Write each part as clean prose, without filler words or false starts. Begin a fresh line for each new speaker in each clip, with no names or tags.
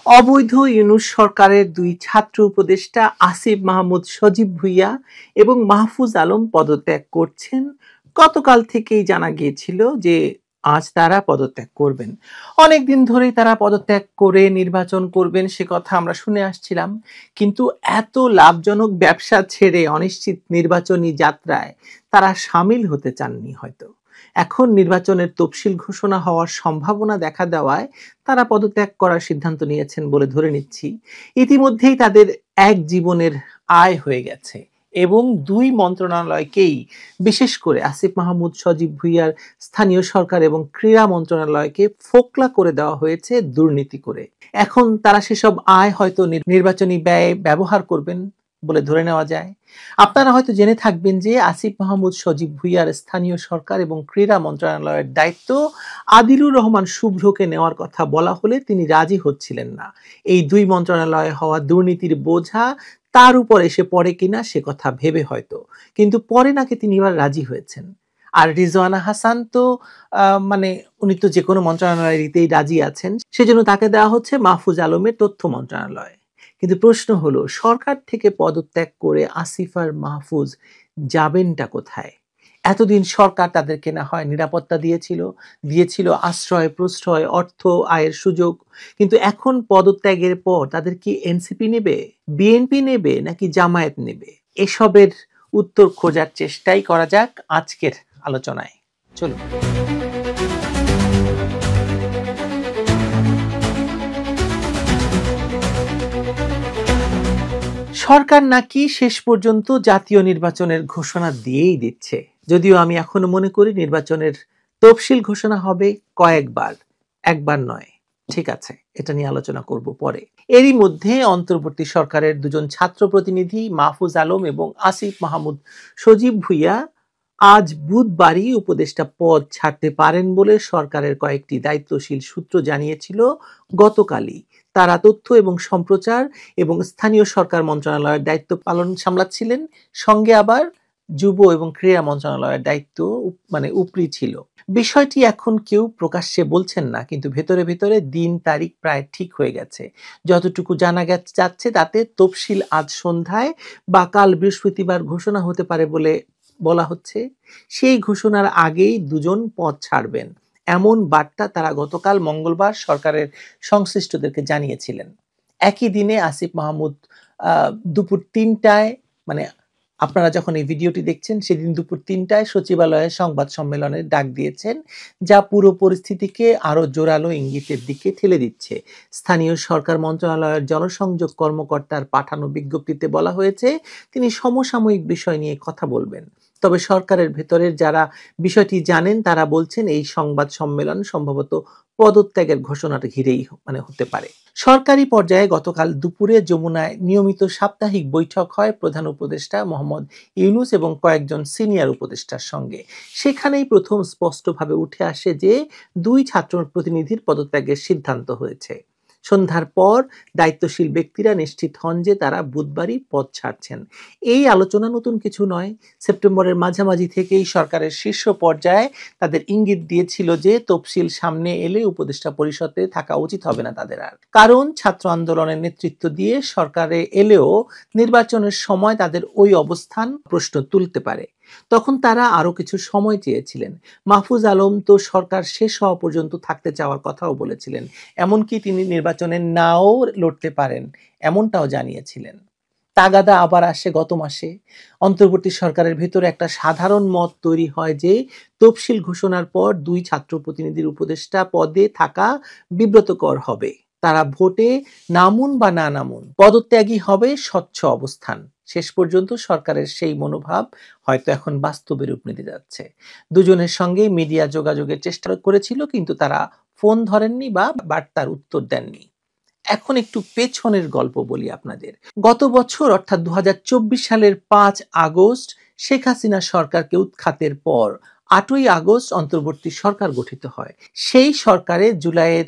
অবৈধ ইউনূস সরকারের দুই ছাত্র উপদেষ্টা আসিফ মাহমুদ সজীব ভুঁইয়া এবং মাহফুজ আলম পদত্যাগ করছেন। গতকাল থেকেই জানা গিয়েছিল যে আজ তারা পদত্যাগ করবেন। অনেকদিন ধরেই তারা পদত্যাগ করে নির্বাচন করবেন সে কথা আমরা শুনে আসছিলাম, কিন্তু এত লাভজনক ব্যবসা ছেড়ে অনিশ্চিত নির্বাচনী যাত্রায় তারা সামিল হতে চাননি হয়তো। এখন নির্বাচনের তফসিল ঘোষণা হওয়ার সম্ভাবনা দেখা দেওয়ায় তারা পদত্যাগ করার সিদ্ধান্ত নিয়েছেন বলে ধরে নিচ্ছি। ইতিমধ্যেই তাদের এক জীবনের আয় হয়ে গেছে এবং দুই মন্ত্রণালয়কেই, বিশেষ করে আসিফ মাহমুদ সজীব ভুঁইয়ার স্থানীয় সরকার এবং ক্রীড়া মন্ত্রণালয়কে ফোকলা করে দেওয়া হয়েছে দুর্নীতি করে। এখন তারা সেসব আয় হয়তো নির্বাচনী ব্যয়ে ব্যবহার করবেন বলে ধরে নেওয়া যায়। আপনারা হয়তো জেনে থাকবেন যে আসিফ মাহমুদ সজীব ভুঁইয়ার স্থানীয় সরকার এবং ক্রীড়া মন্ত্রণালয়ের দায়িত্ব আদিলুর রহমান শুভ্রকে নেওয়ার কথা বলা হলে তিনি রাজি হচ্ছিলেন না। এই দুই মন্ত্রণালয়ে হওয়া দুর্নীতির বোঝা তার উপর এসে পড়ে কিনা সে কথা ভেবে হয়তো, কিন্তু পরে নাকি তিনি এবার রাজি হয়েছেন। আর রিজওয়ানা হাসান তো উনি তো যে কোনো মন্ত্রণালয়েতেই রাজি আছেন, সেজন্য তাকে দেওয়া হচ্ছে মাহফুজ আলমের তথ্য মন্ত্রণালয়। কিন্তু প্রশ্ন হলো, সরকার থেকে পদত্যাগ করে আসিফ আর মাহফুজ যাবেনটা কোথায়? এতদিন সরকার তাদেরকে না হয় নিরাপত্তা দিয়েছিল আশ্রয় প্রশ্রয়, অর্থ আয়ের সুযোগ, কিন্তু এখন পদত্যাগের পর তাদের কি এনসিপি নেবে, বিএনপি নেবে, নাকি জামায়াত নেবে? এসবের উত্তর খোঁজার চেষ্টাই করা যাক আজকের আলোচনায়। চলুন। সরকার নাকি শেষ পর্যন্ত জাতীয় নির্বাচনের ঘোষণা দিয়েই দিচ্ছে, যদিও আমি এখনো মনে করি নির্বাচনের তফসিল ঘোষণা হবে কয়েকবার, একবার নয়। ঠিক আছে, এটা নিয়ে আলোচনা করব পরে। এরই মধ্যে অন্তর্বর্তী সরকারের দুজন ছাত্র প্রতিনিধি মাহফুজ আলম এবং আসিফ মাহমুদ সজীব ভুঁইয়া আজ বুধবারই উপদেষ্টা পদ ছাড়তে পারেন বলে সরকারের কয়েকটি দায়িত্বশীল সূত্র জানিয়েছিল গতকালই। তারা তথ্য এবং সম্প্রচার এবং স্থানীয় সরকার মন্ত্রণালয়ের দায়িত্ব পালন সামলাচ্ছিলেন, সঙ্গে আবার যুব এবং ক্রীড়া মন্ত্রণালয়ের দায়িত্ব উপরি ছিল। বিষয়টি এখন কেউ প্রকাশ্যে বলছেন না, কিন্তু ভেতরে ভেতরে দিন তারিখ প্রায় ঠিক হয়ে গেছে। যতটুকু জানা যাচ্ছে তাতে তফসিল আজ সন্ধ্যায় বা কাল বৃহস্পতিবার ঘোষণা হতে পারে বলে বলা হচ্ছে। সেই ঘোষণার আগেই দুজন পদ ছাড়বেন, এমন বার্তা তারা গতকাল মঙ্গলবার সরকারের সংশ্লিষ্টদেরকে জানিয়েছিলেন। একই দিনে আসিফ মাহমুদ দুপুর ৩টায়, আপনারা যখন এই ভিডিওটি দেখছেন সেদিন দুপুর ৩টায় সচিবালয়ে সংবাদ সম্মেলনের ডাক দিয়েছেন, যা পুরো পরিস্থিতিকে আরো জোরালো ইঙ্গিতের দিকে ঠেলে দিচ্ছে। স্থানীয় সরকার মন্ত্রণালয়ের জনসংযোগ কর্মকর্তার পাঠানো বিজ্ঞপ্তিতে বলা হয়েছে তিনি সমসাময়িক বিষয় নিয়ে কথা বলবেন। তবে সরকারের ভেতরের যারা বিষয়টি জানেন তারা বলছেন এই সংবাদ সম্মেলন সম্ভবত পদত্যাগের ঘোষণাটা ঘিরেই হতে পারে। সরকারি পর্যায়ে গতকাল দুপুরে যমুনায় নিয়মিত সাপ্তাহিক বৈঠক হয় প্রধান উপদেষ্টা মোহাম্মদ ইউনূস এবং কয়েকজন সিনিয়র উপদেষ্টার সঙ্গে। সেখানেই প্রথম স্পষ্টভাবে উঠে আসে যে দুই ছাত্র প্রতিনিধির পদত্যাগের সিদ্ধান্ত হয়েছে। সন্ধ্যার পর দায়িত্বশীল ব্যক্তিরা নিশ্চিত হন যে তারা বুধবারই পদ ছাড়ছেন। এই আলোচনা নতুন কিছু নয়। সেপ্টেম্বরের মাঝামাঝি থেকেই সরকারের শীর্ষ পর্যায়ে তাদের ইঙ্গিত দিয়েছিল যে তফসিল সামনে এলে উপদেষ্টা পরিষদে থাকা উচিত হবে না তাদের আর, কারণ ছাত্র আন্দোলনের নেতৃত্ব দিয়ে সরকারে এলেও নির্বাচনের সময় তাদের ওই অবস্থান প্রশ্ন তুলতে পারে। তখন তারা আরো কিছু সময় চেয়েছিলেন। মাহফুজ আলম তো সরকার শেষ হওয়া পর্যন্ত থাকতে চাওয়ার কথাও বলেছিলেন, এমনকি তিনি নির্বাচনে নাও লড়তে পারেন এমনটাও জানিয়েছিলেন। তাগাদা আবার আসে গত মাসে। অন্তর্বর্তী সরকারের ভেতরে একটা সাধারণ মত তৈরি হয় যে তফসিল ঘোষণার পর দুই ছাত্র প্রতিনিধির উপদেষ্টা পদে থাকা বিব্রতকর হবে। তারা ভোটে নামুন বা না নামুন, পদত্যাগী হবে স্বচ্ছ অবস্থান। শেষ পর্যন্ত সরকারের সেই মনোভাব হয়তো এখন বাস্তবে রূপ নিতে যাচ্ছে। দুজনের সঙ্গেই মিডিয়া যোগাযোগের চেষ্টা করেছিল, কিন্তু তারা ফোন ধরেননি বা বার্তার উত্তর দেননি। এখন একটু পেছনের গল্প বলি আপনাদের। গত বছর অর্থাৎ 2024 সালের 5 আগস্ট শেখ হাসিনা সরকারকে উৎখাতের পর 8ই আগস্ট অন্তর্বর্তী সরকার গঠিত হয়। সেই সরকারে জুলাইয়ের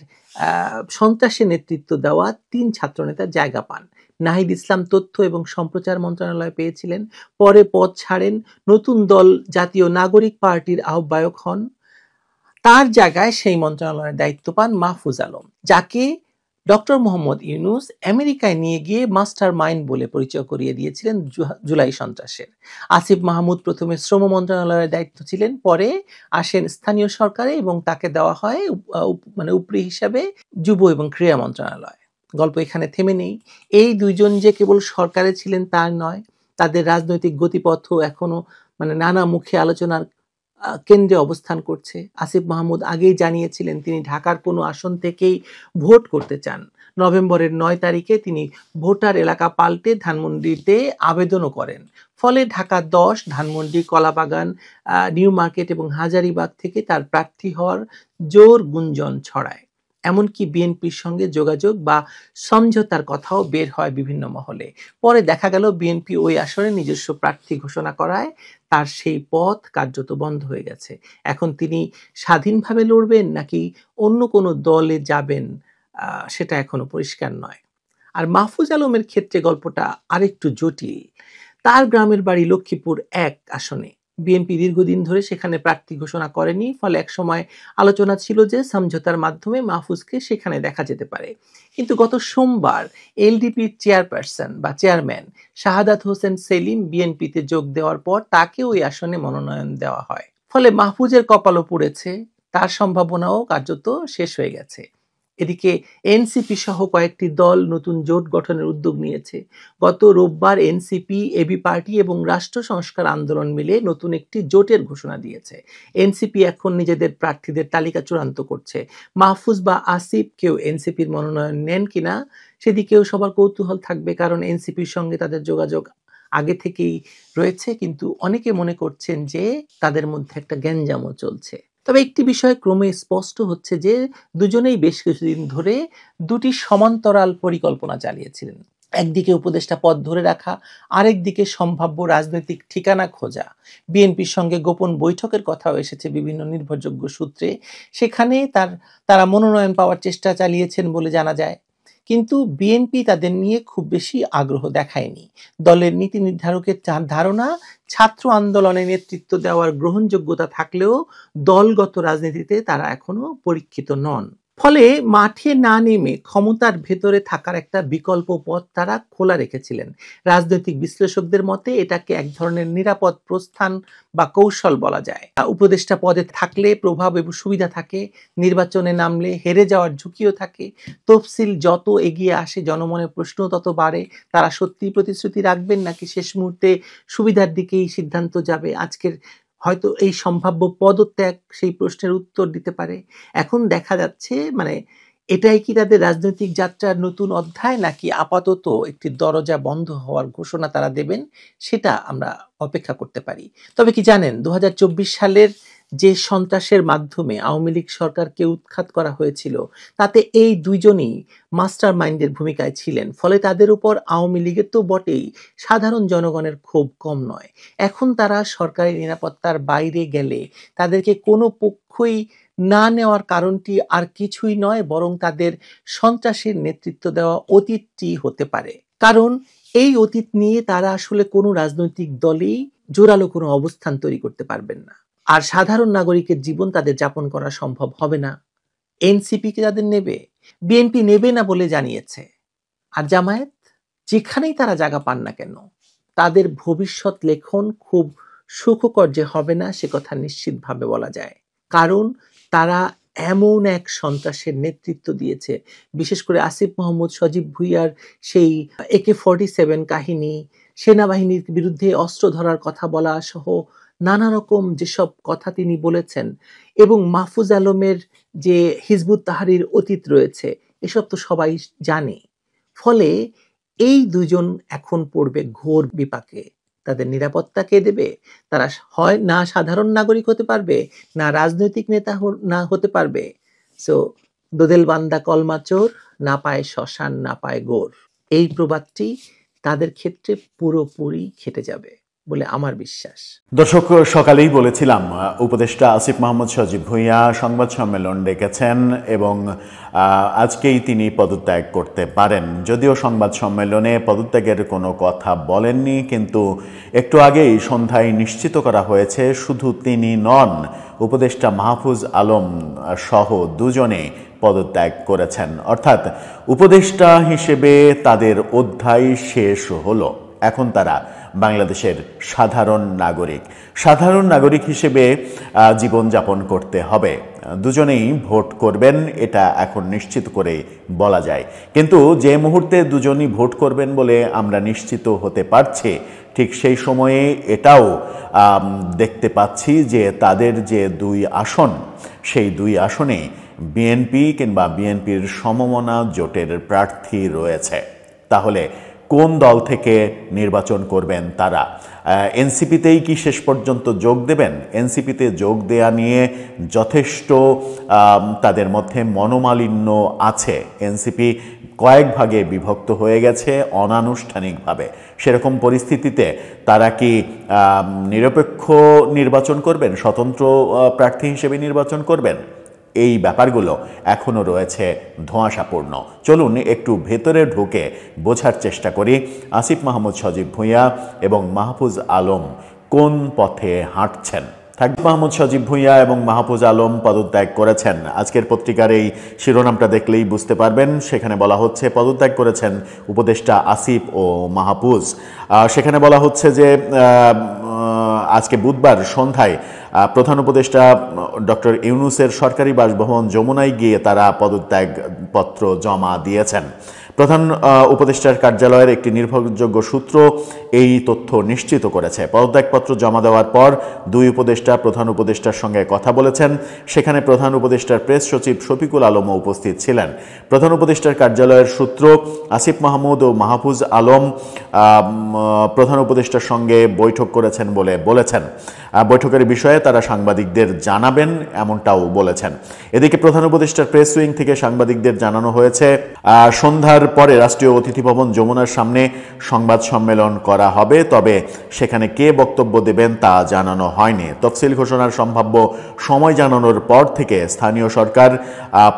সন্ত্রাসে নেতৃত্ব দেওয়া 3 ছাত্রনেতা জায়গা পান। নাহিদ ইসলাম তথ্য এবং সম্প্রচার মন্ত্রণালয় পেয়েছিলেন, পরে পদ ছাড়েন, নতুন দল জাতীয় নাগরিক পার্টির আহ্বায়ক হন। তার জায়গায় সেই মন্ত্রণালয়ের দায়িত্ব পান মাহফুজ আলম, যাকে ডক্টর মোহাম্মদ ইউনূস আমেরিকায় নিয়ে গিয়ে মাস্টার মাইন্ড বলে পরিচয় করিয়ে দিয়েছিলেন জুলাই সন্ত্রাসের। আসিফ মাহমুদ প্রথমে শ্রম মন্ত্রণালয়ের দায়িত্ব ছিলেন, পরে আসেন স্থানীয় সরকারে এবং তাকে দেওয়া হয় উপরি হিসাবে যুব এবং ক্রীড়া মন্ত্রণালয়। গল্প এখানে থেমে নেই। এই দুইজন যে কেবল সরকারে ছিলেন তা নয়, তাদের রাজনৈতিক গতিপথও এখনো নানা মুখে আলোচনার কেন্দ্রে অবস্থান করছে। আসিফ মাহমুদ আগেই জানিয়েছিলেন তিনি ঢাকার কোনো আসন থেকেই ভোট করতে চান। নভেম্বরের ৯ তারিখে তিনি ভোটার এলাকা পাল্টে ধানমন্ডিতে আবেদনও করেন। ফলে ঢাকা ১০, ধানমন্ডি, কলাবাগান, নিউ মার্কেট এবং হাজারীবাগ থেকে তার প্রার্থী হওয়ার জোর গুঞ্জন ছড়ায়। এমনকি বিএনপির সঙ্গে যোগাযোগ বা সমঝোতার কথাও বের হয় বিভিন্ন মহলে। পরে দেখা গেল বিএনপি ওই আসনে নিজস্ব প্রার্থী ঘোষণা করায় তার সেই পথ কার্যত বন্ধ হয়ে গেছে। এখন তিনি স্বাধীনভাবে লড়বেন নাকি অন্য কোনো দলে যাবেন সেটা এখনো পরিষ্কার নয়। আর মাহফুজ আলমের ক্ষেত্রে গল্পটা আরেকটু জটিল। তার গ্রামের বাড়ি লক্ষ্মীপুর ১ আসনে। বিএনপি দীর্ঘদিন ধরে সেখানে প্রার্থী ঘোষণা করেনি, ফলে একসময় আলোচনা ছিল যে সমঝোতার মাধ্যমে মাহফুজকে সেখানে দেখা যেতে পারে। কিন্তু গত সোমবার এলডিপির চেয়ারম্যান শাহাদাত হোসেন সেলিম বিএনপিতে যোগ দেওয়ার পর তাকে ওই আসনে মনোনয়ন দেওয়া হয়। ফলে মাহফুজের কপালও পুড়েছে, তার সম্ভাবনাও কার্যত শেষ হয়ে গেছে। এদিকে এনসিপি সহ কয়েকটি দল নতুন জোট গঠনের উদ্যোগ নিয়েছে। গত রোববার এনসিপি, এবি পার্টি এবং রাষ্ট্র সংস্কার আন্দোলন মিলে নতুন একটি জোটের ঘোষণা দিয়েছে। এনসিপি এখন নিজেদের প্রার্থীদের তালিকা চূড়ান্ত করছে। মাহফুজ বা আসিফ কেউ এনসিপির মনোনয়ন নেন কিনা সেদিকেও সবার কৌতূহল থাকবে, কারণ এনসিপির সঙ্গে তাদের যোগাযোগ আগে থেকেই রয়েছে। কিন্তু অনেকে মনে করছেন যে তাদের মধ্যে একটা গ্যাঞ্জামও চলছে। তবে একটি বিষয় ক্রমে স্পষ্ট হচ্ছে যে দুজনেই বেশ কিছুদিন ধরে দুটি সমান্তরাল পরিকল্পনা চালিয়েছিলেন। একদিকে উপদেষ্টা পদ ধরে রাখা, আরেকদিকে সম্ভাব্য রাজনৈতিক ঠিকানা খোঁজা। বিএনপির সঙ্গে গোপন বৈঠকের কথাও এসেছে বিভিন্ন নির্ভরযোগ্য সূত্রে। সেখানে তারা মনোনয়ন পাওয়ার চেষ্টা চালিয়েছেন বলে জানা যায়। কিন্তু বিএনপি তাদের নিয়ে খুব বেশি আগ্রহ দেখায়নি। দলের নীতি নির্ধারকের ধারণা, ছাত্র আন্দোলনে নেতৃত্ব দেওয়ার গ্রহণযোগ্যতা থাকলেও দলগত রাজনীতিতে তারা এখনো পরীক্ষিত নন। ফলে মাঠে না নেমে ক্ষমতার ভেতরে থাকার একটা বিকল্প পথ তারা খোলা রেখেছিলেন। রাজনৈতিক বিশ্লেষকদের মতে এটাকে এক ধরনের নিরাপদ প্রস্থান বা কৌশল বলা যায়। উপদেষ্টা পদে থাকলে প্রভাব এবং সুবিধা থাকে, নির্বাচনে নামলে হেরে যাওয়ার ঝুঁকিও থাকে। তফসিল যত এগিয়ে আসে জনমনের প্রশ্ন তত বাড়ে, তারা সত্যি প্রতিশ্রুতি রাখবেন নাকি শেষ মুহূর্তে সুবিধার দিকেই সিদ্ধান্ত যাবে। আজকের হয়তো এই সম্ভাব্য পদত্যাগ সেই প্রশ্নের উত্তর দিতে পারে। এখন দেখা যাচ্ছে এটাই কি তাদের রাজনৈতিক যাত্রার নতুন অধ্যায়, নাকি আপাতত একটি দরজা বন্ধ হওয়ার ঘোষণা তারা দেবেন, সেটা আমরা অপেক্ষা করতে পারি। তবে কি জানেন, ২০২৪ সালের যে সন্ত্রাসের মাধ্যমে আওয়ামী লীগ সরকারকে উৎখাত করা হয়েছিল, তাতে এই দুইজনই মাস্টার মাইন্ডের ভূমিকায় ছিলেন। ফলে তাদের উপর আওয়ামী লীগের তো বটেই, সাধারণ জনগণের ক্ষোভ কম নয়। এখন তারা সরকারি নিরাপত্তার বাইরে গেলে তাদেরকে কোনো পক্ষই না নেওয়ার কারণটি আর কিছুই নয়, বরং তাদের সন্ত্রাসের নেতৃত্ব দেওয়া অতীতটি হতে পারে। কারণ এই অতীত নিয়ে তারা আসলে কোনো রাজনৈতিক দলেই জোরালো কোনো অবস্থান তৈরি করতে পারবেন না। আর সাধারণ নাগরিকের জীবন তাদের যাপন করা সম্ভব হবে না। এনসিপি কে তাদের নেবে, বিএনপি নেবে না বলে জানিয়েছে। আর জামায়াত, যেখানেই তারা জায়গা পান না কেন, তাদের ভবিষ্যৎ লেখন খুব সুখকর যে হবে না সে কথা নিশ্চিতভাবে বলা যায়। কারণ তারা এমন এক সন্ত্রাসের নেতৃত্ব দিয়েছে, বিশেষ করে আসিফ মাহমুদ, সজীব ভুইয়ার সেই AK-47 কাহিনী, সেনাবাহিনীর বিরুদ্ধে অস্ত্র ধরার কথা বলা সহ নানা রকম যেসব কথা তিনি বলেছেন, এবং মাহফুজ আলমের যে হিজবুত তাহরীর অতীত রয়েছে, এসব তো সবাই জানে। ফলে এই দুজন এখন পড়বে ঘোর বিপাকে। তাদের নিরাপত্তা কে দেবে? তারা হয় না সাধারণ নাগরিক হতে পারবে, না রাজনৈতিক নেতা না হতে পারবে। সো দোদেল বান্দা কলমা চোর, না পায় শ্মশান না পায় গোর। এই প্রবাদটি তাদের ক্ষেত্রে পুরোপুরি খেটে যাবে। বলে আমার বিশ্বাস।
দর্শক, সকালেই বলেছিলাম উপদেষ্টা আসিফ মাহমুদ সজীব ভুঁইয়া সংবাদ সম্মেলন ডেকেছেন এবং আজকেই তিনি পদত্যাগ করতে পারেন। যদিও সংবাদ সম্মেলনে পদত্যাগের কোনো কথা বলেননি, কিন্তু একটু আগেই সন্ধ্যায় নিশ্চিত করা হয়েছে শুধু তিনি নন, উপদেষ্টা মাহফুজ আলম সহ দুজনে পদত্যাগ করেছেন। অর্থাৎ উপদেষ্টা হিসেবে তাদের অধ্যায় শেষ হলো। এখন তারা বাংলাদেশের সাধারণ নাগরিক হিসেবে জীবনযাপন করতে হবে। দুজনেই ভোট করবেন, এটা এখন নিশ্চিত করে বলা যায়। কিন্তু যে মুহূর্তে দুজনই ভোট করবেন বলে আমরা নিশ্চিত হতে পারছি, ঠিক সেই সময়ে এটাও দেখতে পাচ্ছি যে তাদের যে দুই আসন, সেই দুই আসনে বিএনপি কিংবা বিএনপির সমমনা জোটের প্রার্থী রয়েছে। তাহলে কোন দল থেকে নির্বাচন করবেন তারা? এনসিপিতেই কি শেষ পর্যন্ত যোগ দেবেন? এনসিপিতে যোগ দেয়া নিয়ে যথেষ্ট তাদের মধ্যে মনোমালিন্য আছে। এনসিপি কয়েক ভাগে বিভক্ত হয়ে গেছে অনানুষ্ঠানিকভাবে। সেরকম পরিস্থিতিতে তারা কি নিরপেক্ষ নির্বাচন করবেন, স্বতন্ত্র প্রার্থী হিসেবে নির্বাচন করবেন? এই ব্যাপারগুলো এখনও রয়েছে ধোঁয়াশাপূর্ণ। চলুন একটু ভেতরে ঢুকে বোঝার চেষ্টা করি আসিফ মাহমুদ সজীব ভুঁইয়া এবং মাহফুজ আলম কোন পথে হাঁটছেন। আসিফ মাহমুদ সজীব ভুঁইয়া এবং মাহফুজ আলম পদত্যাগ করেছেন। আজকের পত্রিকার এই শিরোনামটা দেখলেই বুঝতে পারবেন। সেখানে বলা হচ্ছে পদত্যাগ করেছেন উপদেষ্টা আসিফ ও মাহফুজ। সেখানে বলা হচ্ছে যে আজকে বুধবার সন্ধ্যায় প্রধান উপদেষ্টা ডক্টর ইউনূসের সরকারি বাসভবন যমুনায় গিয়ে তারা পদত্যাগপত্র জমা দিয়েছেন। প্রধান উপদেষ্টার কার্যালয়ের একটি নির্ভরযোগ্য সূত্র এই তথ্য নিশ্চিত করেছে। পদত্যাগপত্র জমা দেওয়ার পর দুই উপদেষ্টা প্রধান উপদেষ্টার সঙ্গে কথা বলেছেন। সেখানে প্রধান উপদেষ্টার প্রেস সচিব শফিকুল আলমও উপস্থিত ছিলেন। প্রধান উপদেষ্টার কার্যালয়ের সূত্র আসিফ মাহমুদ ও মাহফুজ আলম প্রধান উপদেষ্টার সঙ্গে বৈঠক করেছেন বলে বলেছেন। বৈঠকের বিষয়ে তারা সাংবাদিকদের জানাবেন, এমনটাও বলেছেন। এদিকে প্রধান উপদেষ্টার প্রেস উইং থেকে সাংবাদিকদের জানানো হয়েছে সন্ধ্যার পরে রাষ্ট্রীয় অতিথি ভবন যমুনার সামনে সংবাদ সম্মেলন করা হবে, তবে সেখানে কে বক্তব্য দেবেন তা জানানো হয়নি। তফসিল ঘোষণার সম্ভাব্য সময় জানানোর পর থেকে স্থানীয় সরকার,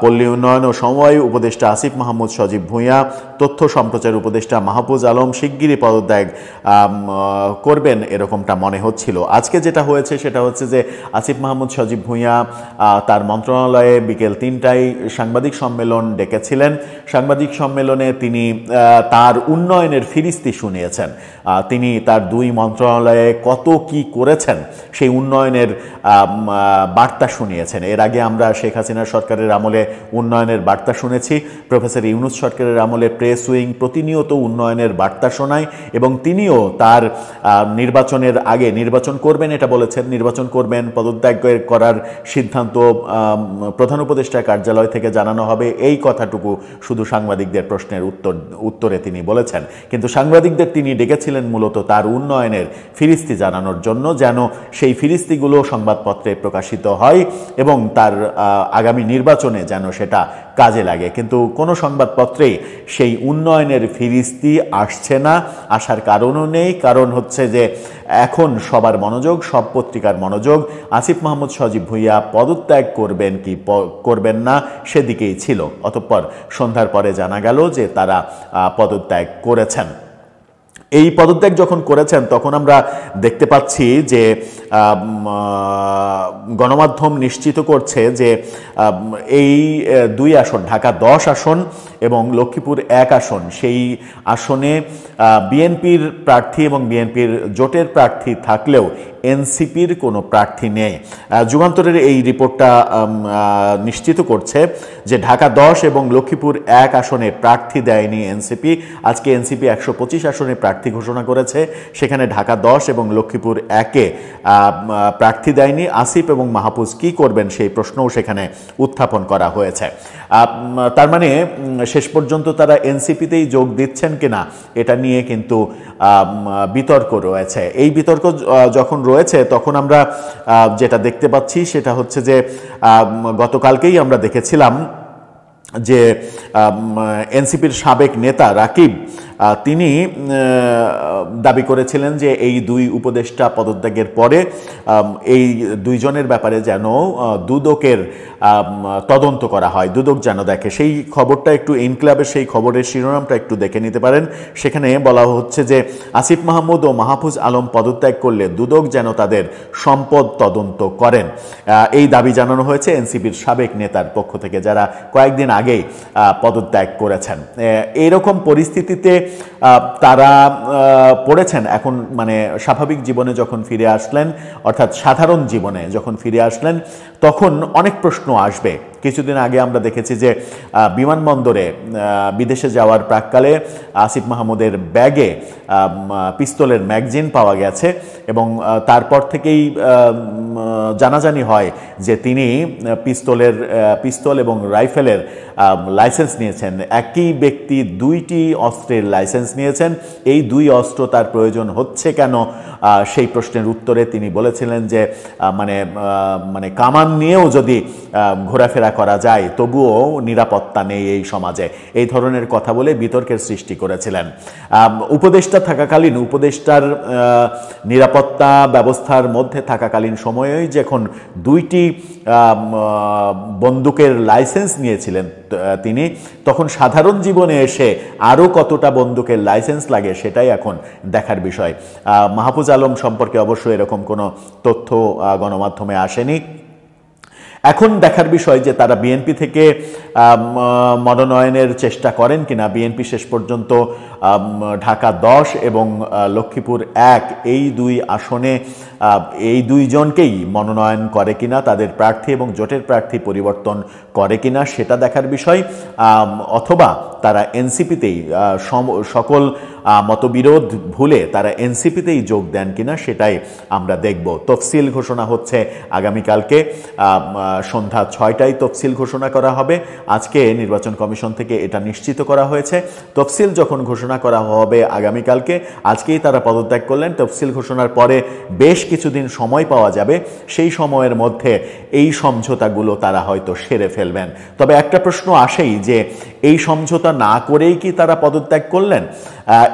পল্লী উন্নয়ন ও সমবায় উপদেষ্টা আসিফ মাহমুদ সজীব ভুঁইয়া, তথ্য সম্প্রচার উপদেষ্টা মাহফুজ আলম শিগগিরই পদত্যাগ করবেন এরকমটা মনে হচ্ছিল। আজকে যেটা হয়েছে সেটা হচ্ছে যে আসিফ মাহমুদ সজীব ভুঁইয়া তার মন্ত্রণালয়ে বিকেল ৩টায় সাংবাদিক সম্মেলন ডেকেছিলেন। সাংবাদিক সম্মেলনে তিনি তার উন্নয়নের ফিরিস্তি শুনিয়েছেন। তিনি তার দুই মন্ত্রণালয়ে কত কি করেছেন সেই উন্নয়নের বার্তা শুনিয়েছেন। এর আগে আমরা শেখ হাসিনার সরকারের আমলে উন্নয়নের বার্তা শুনেছি। প্রফেসর ইউনূস সরকারের আমলে প্রেস উইং প্রতিনিয়ত উন্নয়নের বার্তা শোনায় এবং তিনিও তার নির্বাচনের আগে নির্বাচন করবেন এটা বলেছেন। নির্বাচন করবেন, পদত্যাগ করার সিদ্ধান্ত প্রধান উপদেষ্টার কার্যালয় থেকে জানানো হবে, এই কথাটুকু শুধু সাংবাদিকদের প্রশ্নের উত্তরে তিনি বলেছেন। কিন্তু সাংবাদিকদের তিনি ডেকেছিলেন মূলত তার উন্নয়নের ফিরিস্তি জানানোর জন্য, যেন সেই ফিরিস্তিগুলো সংবাদপত্রে প্রকাশিত হয় এবং তার আগামী নির্বাচনে যেন সেটা কাজে লাগে। কিন্তু কোনো সংবাদপত্রেই সেই উন্নয়নের ফিরিস্তি আসছে না, আসার কারণও নেই। কারণ হচ্ছে যে এখন সবার মনোযোগ, সব পত্রিকার মনোযোগ আসিফ মাহমুদ সজীব ভুঁইয়া পদত্যাগ করবেন কি করবেন না সেদিকেই ছিল। অতঃপর সন্ধ্যার পরে জানা গেল যে তারা পদত্যাগ করেছেন। এই পদত্যাগ যখন করেছেন তখন আমরা দেখতে পাচ্ছি যে গণমাধ্যম নিশ্চিত করছে যে এই দুই আসন, ঢাকা 10 আসন এবং লক্ষ্মীপুর 1 আসন, সেই আসনে বিএনপির প্রার্থী এবং বিএনপির জোটের প্রার্থী থাকলেও এনসিপির কোনো প্রার্থী নেই। যুগান্তরের এই রিপোর্টটা নিশ্চিত করছে যে ঢাকা 10 এবং লক্ষ্মীপুর 1 আসনে প্রার্থী দেয়নি এনসিপি। আজকে এনসিপি 125 আসনে প্রার্থী ঘোষণা করেছে, সেখানে ঢাকা 10 এবং লক্ষ্মীপুর 1-এ প্রার্থী দেয়নি। আসিফ এবং মাহফুজ কি করবেন সেই প্রশ্নও সেখানে উত্থাপন করা হয়েছে। তার মানে শেষ পর্যন্ত তারা এনসিপিতেই যোগ দিচ্ছেন কিনা এটা নিয়ে কিন্তু বিতর্ক রয়েছে। এই বিতর্ক যখন রয়েছে তখন আমরা যেটা দেখতে পাচ্ছি সেটা হচ্ছে যে গতকালকেই আমরা দেখেছিলাম যে এনসিপির সাবেক নেতা রাকিব তিনি দাবি করেছিলেন যে এই দুই উপদেষ্টা পদত্যাগের পরে এই দুইজনের ব্যাপারে যেন দুদকের তদন্ত করা হয়, দুদক যেন দেখে। সেই খবরটা একটু ইনক্লাবের সেই খবরের শিরোনামটা একটু দেখে নিতে পারেন। সেখানে বলা হচ্ছে যে আসিফ মাহমুদ ও মাহফুজ আলম পদত্যাগ করলে দুদক যেন তাদের সম্পদ তদন্ত করেন, এই দাবি জানানো হয়েছে এনসিপির সাবেক নেতার পক্ষ থেকে, যারা কয়েকদিন আগেই পদত্যাগ করেছেন। এইরকম পরিস্থিতিতে তারা পড়েছেন এখন, মানে স্বাভাবিক জীবনে যখন ফিরে আসলেন, অর্থাৎ সাধারণ জীবনে যখন ফিরে আসলেন, তখন অনেক প্রশ্ন আসবে। কিছুদিন আগে আমরা দেখেছি যে বিমানবন্দরে বিদেশে যাওয়ার প্রাক্কালে আসিফ মাহমুদের ব্যাগে পিস্তলের ম্যাগজিন পাওয়া গেছে এবং তারপর থেকেই জানাজানি হয় যে তিনি পিস্তল এবং রাইফেলের লাইসেন্স নিয়েছেন। একই ব্যক্তি দুইটি অস্ত্রের লাইসেন্স নিয়েছেন। এই দুই অস্ত্র তার প্রয়োজন হচ্ছে কেন, সেই প্রশ্নের উত্তরে তিনি বলেছিলেন যে মানে কামান নিয়েও যদি ঘোরাফেরা করা যায় তবুও নিরাপত্তা নেই এই সমাজে, এই ধরনের কথা বলে বিতর্কের সৃষ্টি করেছিলেন। উপদেষ্টা থাকাকালীন, উপদেষ্টার নিরাপত্তা ব্যবস্থার মধ্যে থাকাকালীন সময়েই যখন দুইটি বন্দুকের লাইসেন্স নিয়েছিলেন তিনি, তখন সাধারণ জীবনে এসে আরও কতটা বন্দুকের লাইসেন্স লাগে সেটাই এখন দেখার বিষয়। মাহফুজ আলম সম্পর্কে অবশ্য এরকম কোনো তথ্য গণমাধ্যমে আসেনি। এখন দেখার বিষয় যে তারা বিএনপি থেকে মনোনয়নের চেষ্টা করেন কিনা। বিএনপি শেষ পর্যন্ত ঢাকা 10 এবং লক্ষ্মীপুর 1 এই দুই আসনে এই দুইজনকেই মনোনয়ন করে কিনা, তাদের প্রার্থী এবং জোটের প্রার্থী পরিবর্তন করে কিনা সেটা দেখার বিষয়, অথবা তারা এনসিপিতেই সকল মতবিরোধ ভুলে তারা এনসিপিতেই যোগ দেন কিনা সেটাই আমরা দেখব। তফসিল ঘোষণা হচ্ছে আগামীকালকে সন্ধ্যা 6টায় তফসিল ঘোষণা করা হবে। আজকে নির্বাচন কমিশন থেকে এটা নিশ্চিত করা হয়েছে। তফসিল যখন ঘোষণা করা হবে আগামীকালকে, আজকেই তারা পদত্যাগ করলেন, তফসিল ঘোষণার পরে বেশ কিছুদিন সময় পাওয়া যাবে। সেই সময়ের মধ্যে এই সমঝোতাগুলো তারা হয়তো সেরে ফেলবেন। তবে একটা প্রশ্ন আসেই যে এই সমঝোতা না করেই কি তারা পদত্যাগ করলেন?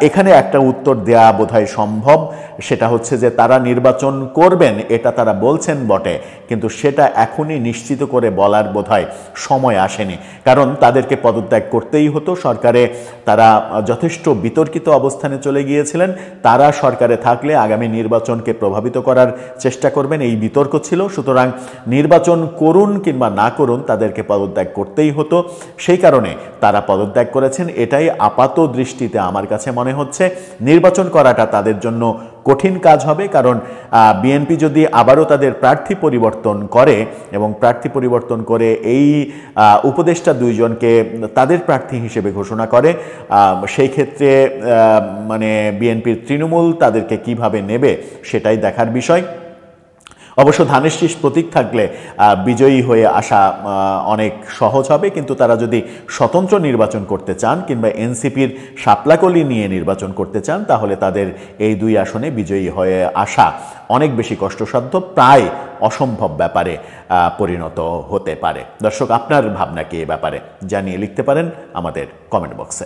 এখানে একটা উত্তর দেয়া বোধহয় সম্ভব। সেটা হচ্ছে যে তারা নির্বাচন করবেন, এটা তারা বলছেন বটে, কিন্তু সেটা এখনই নিশ্চিত করে বলার বোধহয় সময় আসেনি। কারণ তাদেরকে পদত্যাগ করতেই হতো। সরকারে তারা যথেষ্ট বিতর্কিত অবস্থানে চলে গিয়েছিলেন। তারা সরকারে থাকলে আগামী নির্বাচনকে প্রভাবিত করার চেষ্টা করবেন, এই বিতর্ক ছিল। সুতরাং নির্বাচন করুন কিংবা না করুন তাদেরকে পদত্যাগ করতেই হতো। সেই কারণে তারা পদত্যাগ করেছেন। এটাই আপাত দৃষ্টিতে আমার কাছে মনে হচ্ছে। নির্বাচন করাটা তাদের জন্য কঠিন কাজ হবে, কারণ বিএনপি যদি আবারও তাদের প্রার্থী পরিবর্তন করে এবং প্রার্থী পরিবর্তন করে এই উপদেষ্টা দুইজনকে তাদের প্রার্থী হিসেবে ঘোষণা করে, সেই ক্ষেত্রে মানে বিএনপির তৃণমূল তাদেরকে কিভাবে নেবে সেটাই দেখার বিষয়। অবশ্য ধানের শীষ প্রতীক থাকলে বিজয়ী হয়ে আসা অনেক সহজ হবে, কিন্তু তারা যদি স্বতন্ত্র নির্বাচন করতে চান কিংবা এনসিপির শাপলাকলি নিয়ে নির্বাচন করতে চান, তাহলে তাদের এই দুই আসনে বিজয়ী হয়ে আসা অনেক বেশি কষ্টসাধ্য, প্রায় অসম্ভব ব্যাপারে পরিণত হতে পারে। দর্শক, আপনার ভাবনা কি এ ব্যাপারে জানিয়ে লিখতে পারেন আমাদের কমেন্ট বক্সে।